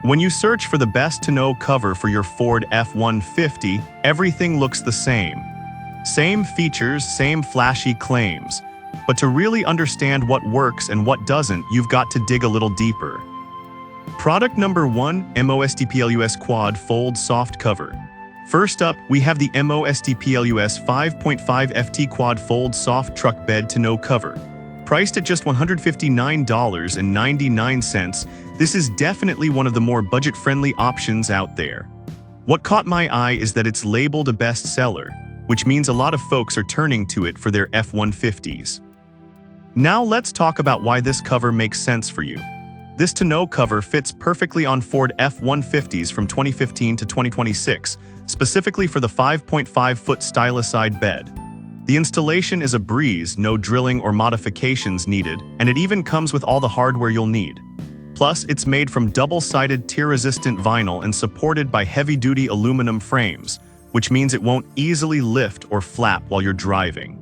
When you search for the best tonneau cover for your Ford F150, everything looks the same. Same features, same flashy claims. But to really understand what works and what doesn't, you've got to dig a little deeper. Product number 1, MOSTPLUS Quad Fold Soft Cover. First up, we have the MOSTPLUS 5.5 FT Quad Fold Soft Truck Bed Tonneau Cover. Priced at just $159.99, this is definitely one of the more budget-friendly options out there. What caught my eye is that it's labeled a bestseller, which means a lot of folks are turning to it for their F150s. Now let's talk about why this cover makes sense for you. This tonneau cover fits perfectly on Ford F150s from 2015 to 2026, specifically for the 5.5-foot stylicide bed. The installation is a breeze, no drilling or modifications needed, and it even comes with all the hardware you'll need. Plus, it's made from double-sided tear-resistant vinyl and supported by heavy-duty aluminum frames, which means it won't easily lift or flap while you're driving.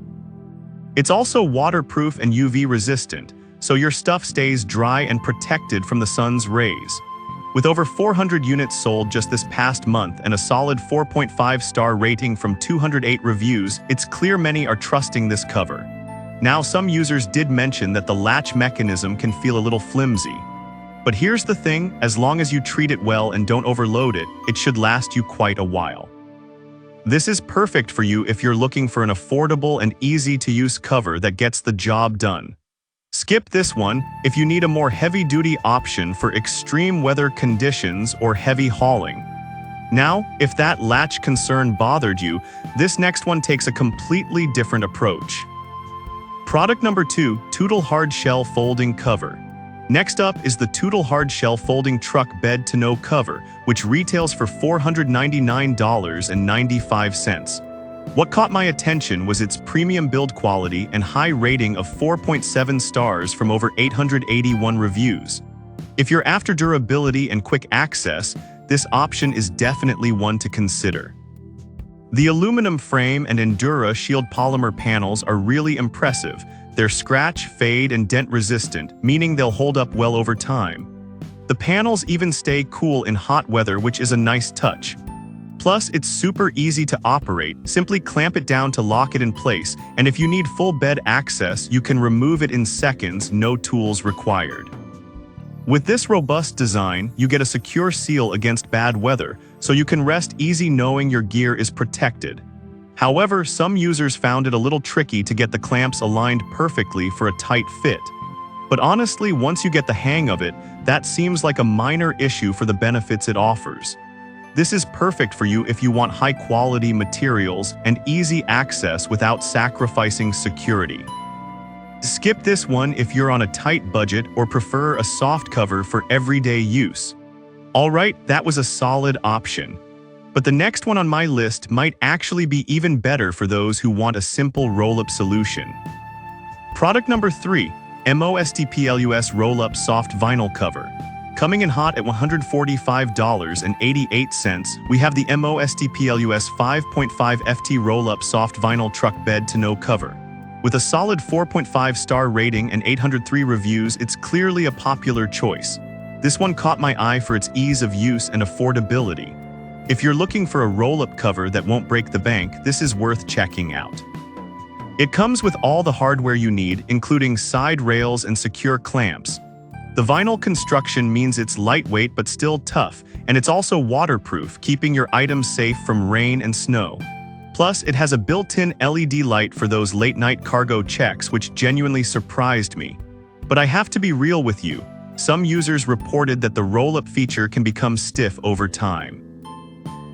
It's also waterproof and UV-resistant, so your stuff stays dry and protected from the sun's rays. With over 400 units sold just this past month and a solid 4.5-star rating from 208 reviews, it's clear many are trusting this cover. Now, some users did mention that the latch mechanism can feel a little flimsy. But here's the thing, as long as you treat it well and don't overload it, it should last you quite a while. This is perfect for you if you're looking for an affordable and easy-to-use cover that gets the job done. Skip this one if you need a more heavy-duty option for extreme weather conditions or heavy hauling. Now, if that latch concern bothered you, this next one takes a completely different approach. Product number 2, Tootle Hard Shell Folding Cover. Next up is the Tootle Hard Shell Folding Truck Bed Tonneau Cover, which retails for $499.95. What caught my attention was its premium build quality and high rating of 4.7 stars from over 881 reviews. If you're after durability and quick access, this option is definitely one to consider. The aluminum frame and Endura Shield polymer panels are really impressive. They're scratch, fade, and dent resistant, meaning they'll hold up well over time. The panels even stay cool in hot weather, which is a nice touch. Plus, it's super easy to operate. Simply clamp it down to lock it in place, and if you need full bed access, you can remove it in seconds, no tools required. With this robust design, you get a secure seal against bad weather, so you can rest easy knowing your gear is protected. However, some users found it a little tricky to get the clamps aligned perfectly for a tight fit. But honestly, once you get the hang of it, that seems like a minor issue for the benefits it offers. This is perfect for you if you want high-quality materials and easy access without sacrificing security. Skip this one if you're on a tight budget or prefer a soft cover for everyday use. Alright, that was a solid option. But the next one on my list might actually be even better for those who want a simple roll-up solution. Product number 3, MOSTPLUS Roll-Up Soft Vinyl Cover. Coming in hot at $145.88, we have the MOSTPLUS 5.5 FT Roll-Up Soft Vinyl Truck Bed Tonneau Cover. With a solid 4.5-star rating and 803 reviews, it's clearly a popular choice. This one caught my eye for its ease of use and affordability. If you're looking for a roll-up cover that won't break the bank, this is worth checking out. It comes with all the hardware you need, including side rails and secure clamps. The vinyl construction means it's lightweight but still tough, and it's also waterproof, keeping your items safe from rain and snow. Plus, it has a built-in LED light for those late-night cargo checks, which genuinely surprised me. But I have to be real with you. Some users reported that the roll-up feature can become stiff over time.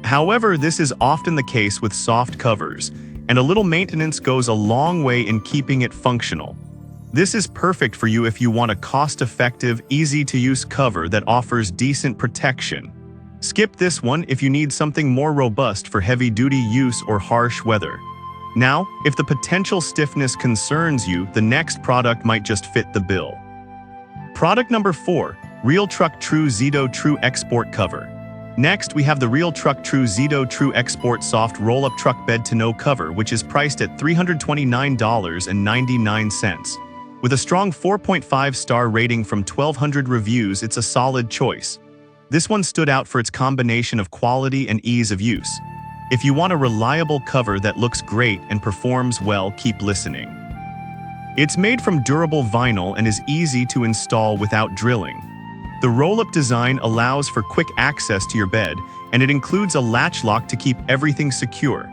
However, this is often the case with soft covers, and a little maintenance goes a long way in keeping it functional. This is perfect for you if you want a cost-effective, easy-to-use cover that offers decent protection. Skip this one if you need something more robust for heavy-duty use or harsh weather. Now, if the potential stiffness concerns you, the next product might just fit the bill. Product number 4, Real Truck True Zito True Export Cover. Next, we have the Real Truck True Zito True Export Soft Roll-Up Truck Bed Tonneau Cover, which is priced at $329.99. With a strong 4.5-star rating from 1,200 reviews, it's a solid choice. This one stood out for its combination of quality and ease of use. If you want a reliable cover that looks great and performs well, keep listening. It's made from durable vinyl and is easy to install without drilling. The roll-up design allows for quick access to your bed, and it includes a latch lock to keep everything secure.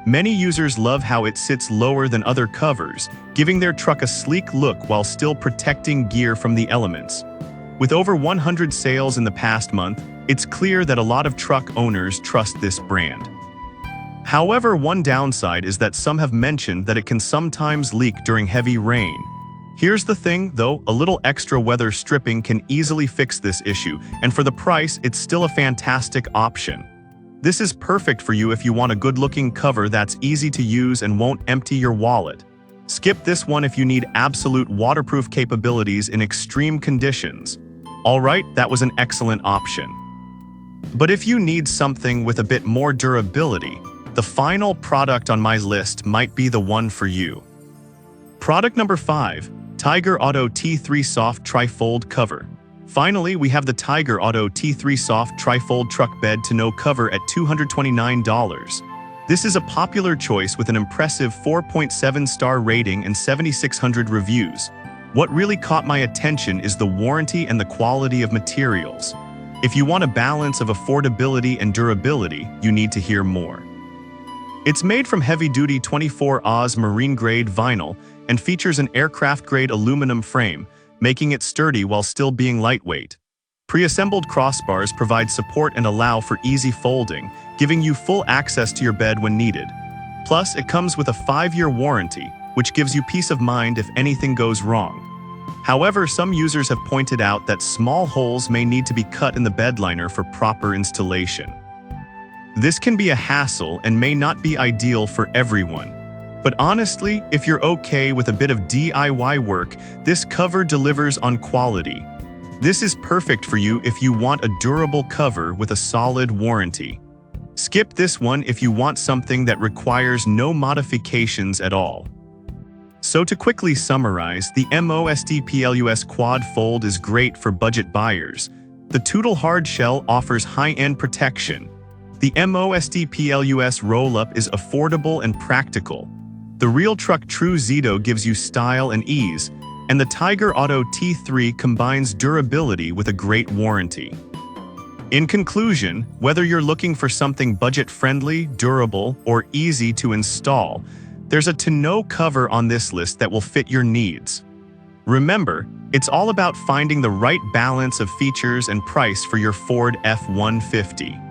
Many users love how it sits lower than other covers, giving their truck a sleek look while still protecting gear from the elements. With over 100 sales in the past month, it's clear that a lot of truck owners trust this brand. However, one downside is that some have mentioned that it can sometimes leak during heavy rain. Here's the thing, though, a little extra weather stripping can easily fix this issue, and for the price, it's still a fantastic option. This is perfect for you if you want a good-looking cover that's easy to use and won't empty your wallet. Skip this one if you need absolute waterproof capabilities in extreme conditions. Alright, that was an excellent option. But if you need something with a bit more durability, the final product on my list might be the one for you. Product number 5, Tiger Auto T3 Soft Trifold Cover. Finally, we have the Tiger Auto T3 Soft Trifold Truck Bed Tonneau cover at $229. This is a popular choice with an impressive 4.7-star rating and 7,600 reviews. What really caught my attention is the warranty and the quality of materials. If you want a balance of affordability and durability, you need to hear more. It's made from heavy-duty 24 Oz marine-grade vinyl and features an aircraft-grade aluminum frame, making it sturdy while still being lightweight. Pre-assembled crossbars provide support and allow for easy folding, giving you full access to your bed when needed. Plus, it comes with a 5-year warranty, which gives you peace of mind if anything goes wrong. However, some users have pointed out that small holes may need to be cut in the bed liner for proper installation. This can be a hassle and may not be ideal for everyone. But honestly, if you're okay with a bit of DIY work, this cover delivers on quality. This is perfect for you if you want a durable cover with a solid warranty. Skip this one if you want something that requires no modifications at all. So to quickly summarize, the MOSD-PLUS Quad Fold is great for budget buyers. The Tootle Hard Shell offers high-end protection. The MOSD-PLUS Roll-Up is affordable and practical. The Real Truck True Zito gives you style and ease, and the Tiger Auto T3 combines durability with a great warranty. In conclusion, whether you're looking for something budget-friendly, durable, or easy to install, there's a Tonneau cover on this list that will fit your needs. Remember, it's all about finding the right balance of features and price for your Ford F-150.